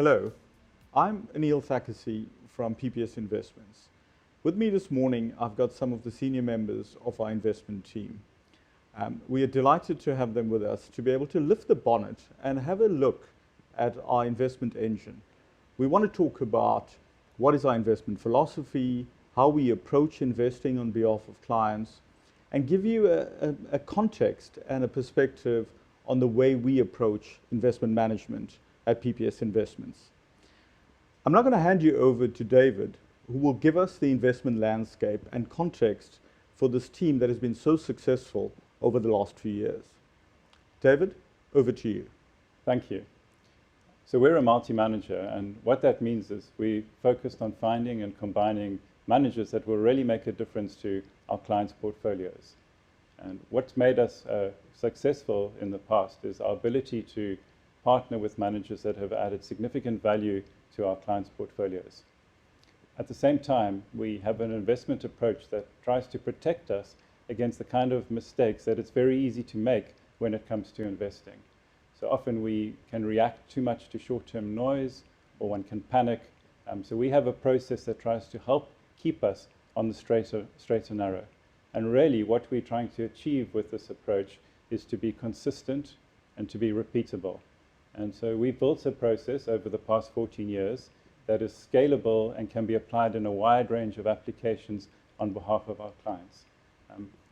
Hello, I'm Anil Thakasi from PPS Investments. With me this morning, I've got some of the senior members of our investment team. We are delighted to have them with us to be able to lift the bonnet and have a look at our investment engine. We want to talk about what is our investment philosophy, how we approach investing on behalf of clients, and give you a context and a perspective on the way we approach investment management at PPS Investments. I'm now going to hand you over to David, who will give us the investment landscape and context for this team that has been so successful over the last few years. David, over to you. Thank you. So we're a multi-manager, and what that means is we focused on finding and combining managers that will really make a difference to our clients' portfolios. And what's made us successful in the past is our ability to partner with managers that have added significant value to our clients' portfolios. At the same time, we have an investment approach that tries to protect us against the kind of mistakes that it's very easy to make when it comes to investing. So often we can react too much to short-term noise, or one can panic. So we have a process that tries to help keep us on the straight and narrow. And really what we're trying to achieve with this approach is to be consistent and to be repeatable. And so we've built a process over the past 14 years that is scalable and can be applied in a wide range of applications on behalf of our clients.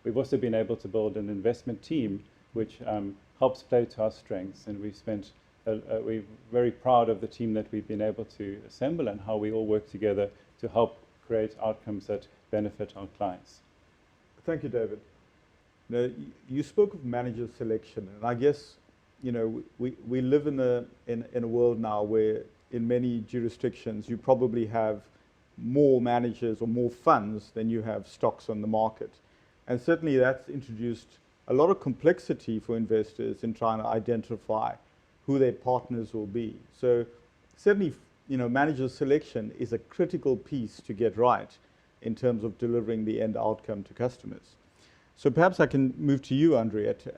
We've also been able to build an investment team which helps play to our strengths, and we're very proud of the team that we've been able to assemble and how we all work together to help create outcomes that benefit our clients. Thank you, David. Now, you spoke of manager selection, and I guess we live in a world now where in many jurisdictions you probably have more managers or more funds than you have stocks on the market. And certainly that's introduced a lot of complexity for investors in trying to identify who their partners will be. So certainly, manager selection is a critical piece to get right in terms of delivering the end outcome to customers. So perhaps I can move to you, Andriette,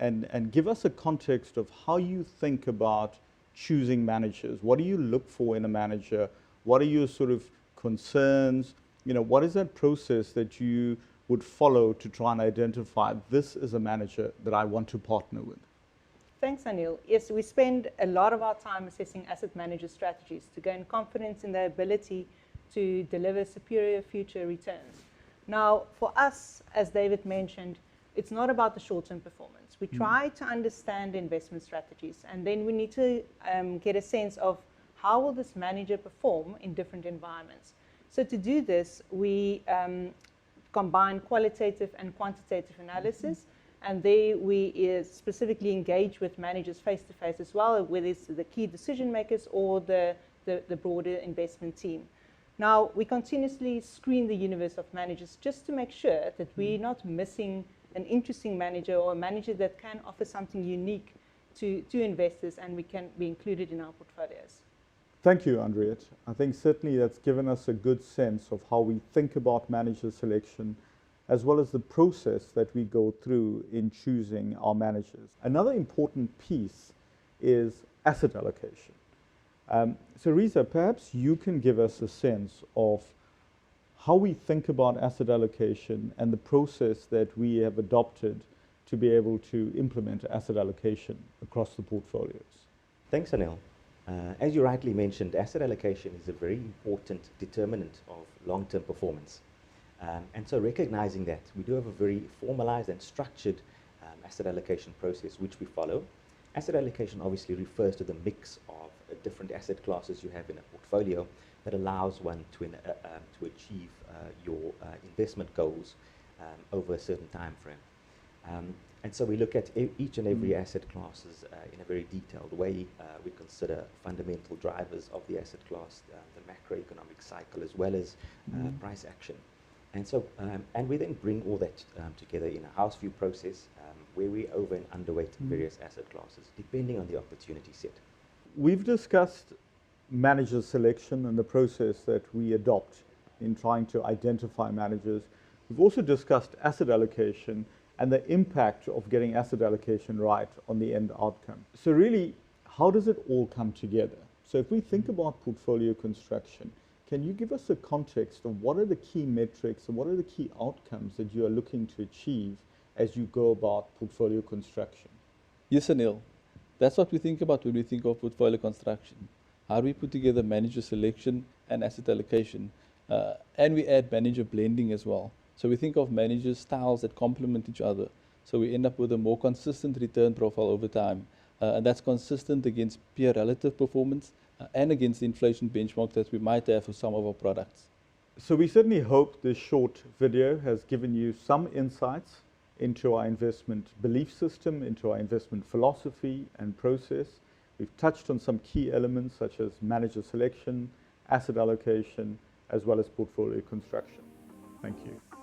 and give us a context of how you think about choosing managers. What do you look for in a manager? What are your sort of concerns? What is that process that you would follow to try and identify this is a manager that I want to partner with? Thanks, Anil. Yes, we spend a lot of our time assessing asset manager strategies to gain confidence in their ability to deliver superior future returns. Now, for us, as David mentioned, it's not about the short-term performance. We try to understand investment strategies, and then we need to get a sense of how will this manager perform in different environments. So to do this, we combine qualitative and quantitative analysis, and there we specifically engage with managers face-to-face as well, whether it's the key decision makers or the broader investment team. Now, we continuously screen the universe of managers just to make sure that we're not missing an interesting manager or a manager that can offer something unique to investors and we can be included in our portfolios. Thank you, Andriette. I think certainly that's given us a good sense of how we think about manager selection, as well as the process that we go through in choosing our managers. Another important piece is asset allocation. So Risa, perhaps you can give us a sense of how we think about asset allocation and the process that we have adopted to be able to implement asset allocation across the portfolios. Thanks, Anil. As you rightly mentioned, asset allocation is a very important determinant of long-term performance. And so recognizing that, we do have a very formalized and structured asset allocation process which we follow. Asset allocation obviously refers to the mix of different asset classes you have in a portfolio that allows one to achieve your investment goals over a certain time frame. And so we look at each and every asset classes in a very detailed way. We consider fundamental drivers of the asset class, the macroeconomic cycle, as well as price action. And so, and we then bring all that together in a house view process where we over and underweight various asset classes, depending on the opportunity set. We've discussed manager selection and the process that we adopt in trying to identify managers. We've also discussed asset allocation and the impact of getting asset allocation right on the end outcome. So really, how does it all come together? So if we think about portfolio construction, can you give us a context of what are the key metrics and what are the key outcomes that you are looking to achieve as you go about portfolio construction? Yes, Anil. That's what we think about when we think of portfolio construction. How do we put together manager selection and asset allocation? And we add manager blending as well. So we think of manager styles that complement each other. So we end up with a more consistent return profile over time. And that's consistent against peer relative performance and against the inflation benchmark that we might have for some of our products. So we certainly hope this short video has given you some insights into our investment belief system, into our investment philosophy and process. We've touched on some key elements such as manager selection, asset allocation, as well as portfolio construction. Thank you.